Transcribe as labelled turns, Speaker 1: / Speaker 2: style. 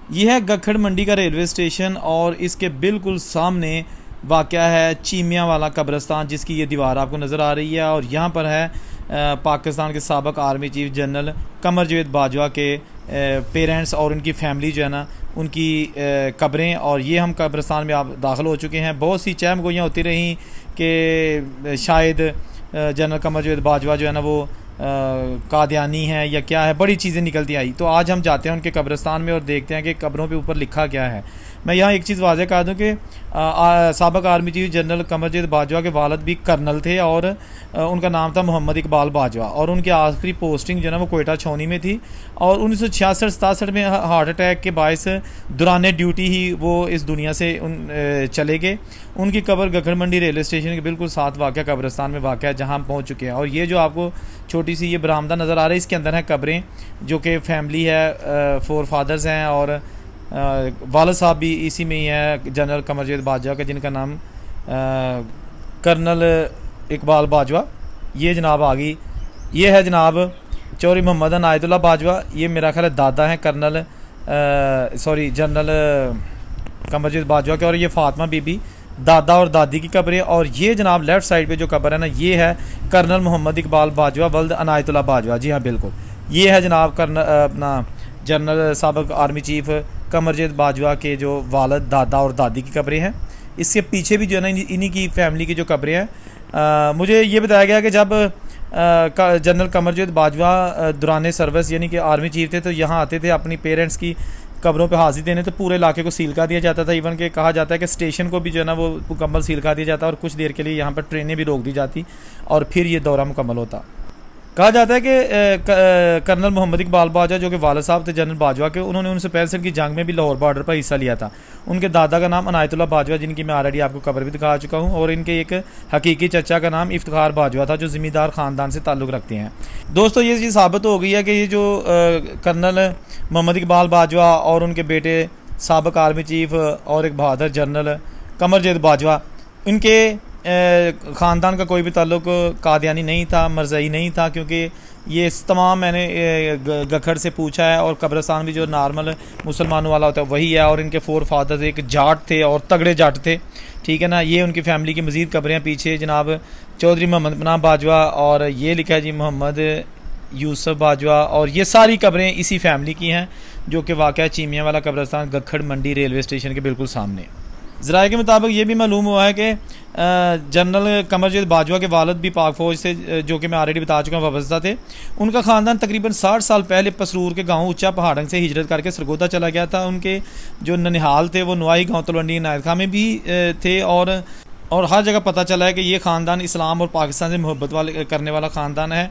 Speaker 1: यह है गखड़ मंडी का रेलवे स्टेशन और इसके बिल्कुल सामने वाक़या है चीमिया वाला कब्रिस्तान, जिसकी ये दीवार आपको नज़र आ रही है। और यहाँ पर है पाकिस्तान के साबिक़ army chief general Qamar Javed Bajwa के पेरेंट्स और उनकी फैमिली जो है ना, उनकी कब्रें। और ये हम कब्रिस्तान में आप दाखिल हो चुके हैं। बहुत सी चहम गोइयाँ होती रहीं कि शायद जनरल कमर जावेद बाजवा जो है ना वो कादियानी है या क्या है, बड़ी चीज़ें निकलती आई। तो आज हम जाते हैं उनके कब्रिस्तान में और देखते हैं कि कब्रों पे ऊपर लिखा क्या है। मैं यहाँ एक चीज़ वाज़ेह कर दूँ कि साबिक़ army chief general Qamar Javed Bajwa के वालिद भी कर्नल थे और उनका नाम था मोहम्मद इकबाल बाजवा। और उनकी आखिरी पोस्टिंग जो है ना वो कोयटा छावनी में थी। और 1966-67 में हार्ट अटैक के बायस दौरान ड्यूटी ही वो इस दुनिया से चले गए। उनकी कब्र गखड़ मंडी रेलवे स्टेशन के बिल्कुल साथ वाक़या कब्रिस्तान में वाक़या है, जहाँ हम पहुँच चुके हैं। और ये जो आपको छोटी सी ये बरामदा नज़र आ रही है, इसके अंदर है कब्रें, जो कि फैमिली है, 4 फादर्स हैं और वालिद साहब भी इसी में ही है जनरल कमर जावेद बाजवा का, जिनका नाम कर्नल इकबाल बाजवा। ये जनाब आ गई, ये है जनाब चौधरी मोहम्मद अनायतुल्लाह बाजवा। ये मेरा ख्याल है दादा हैं कर्नल जनरल कमर जावेद बाजवा के। और ये फातिमा बीबी दादा और दादी की कब्र है। और ये जनाब लेफ़्ट साइड पे जो कब्र है ना, ये है कर्नल मोहम्मद इकबाल बाजवा वल्द अनायतुल्लाह बाजवा। जी हाँ बिल्कुल, ये है जनाब अपना general साबिक़ army chief Qamar Javed Bajwa के जो वालिद दादा और दादी की कब्रें हैं। इसके पीछे भी जो है ना इन्हीं की फैमिली की जो कब्रें हैं। मुझे ये बताया गया कि जब जनरल कमर जावेद बाजवा दौरान सर्विस यानी कि आर्मी चीफ थे, तो यहाँ आते थे अपनी पेरेंट्स की कब्रों पे हाजिरी देने, तो पूरे इलाके को सील कर दिया जाता था। इवन के कहा जाता है कि स्टेशन को भी जो है ना वो मुकम्मल सील कर दिया जाता और कुछ देर के लिए यहाँ पर ट्रेनें भी रोक दी जाती और फिर ये दौरा मुकम्मल होता। कहा जाता है कि कर्नल मोहम्मद इकबाल बाजवा जो कि वालिद साहब थे जनरल बाजवा के, उन्होंने 1965 की जंग में भी लाहौर बॉर्डर पर हिस्सा लिया था। उनके दादा का नाम अनायतुल्लाह बाजवा, जिनकी मैं ऑलरेडी आपको कब्र भी दिखा चुका हूँ। और इनके एक हकीकी चचा का नाम इफ्तिखार बाजवा था, जो ज़मींदार ख़ानदान से ताल्लुक़ रखते हैं। दोस्तों ये चीज़ साबित हो गई है कि ये जो कर्नल मोहम्मद इकबाल बाजवा और उनके बेटे साबिक़ आर्मी चीफ और एक बहादुर जनरल कमर जावेद बाजवा, इनके ख़ानदान का कोई भी ताल्लुक़ कादियानी नहीं था, मरज़ई नहीं था, क्योंकि ये तमाम मैंने गखड़ से पूछा है। और कब्रिस्तान भी जो नॉर्मल मुसलमानों वाला होता है वही है। और इनके 4 फादर्स एक जाट थे और तगड़े जाट थे, ठीक है ना। ये उनकी फैमिली की मज़ीद कब्रें पीछे जनाब चौधरी मोहम्मद पनाह बाजवा, और ये लिखा है जी मोहम्मद यूसुफ बाजवा। और ये सारी कब्रें इसी फैमिली की हैं, जो कि वाक़या चीमिया वाला कब्रिस्तान गखड़ मंडी रेलवे स्टेशन के बिल्कुल सामने। ज़राए के मुताबिक ये भी मालूम हुआ है कि जनरल कमर जावेद बाजवा के वालिद भी पाक फ़ौज से, जो कि मैं ऑलरेडी बता चुका हूँ, वाबस्ता थे। उनका ख़ानदान तकरीबन 60 साल पहले पसरूर के गांव ऊंचा पहाड़ंग से हिजरत करके सरगोदा चला गया था। उनके जो ननिहाल थे वो नुआई गांव तलवंडी इनायत खां में भी थे। और हर जगह पता चला है कि ये ख़ानदान इस्लाम और पाकिस्तान से मोहब्बत करने वाला ख़ानदान है।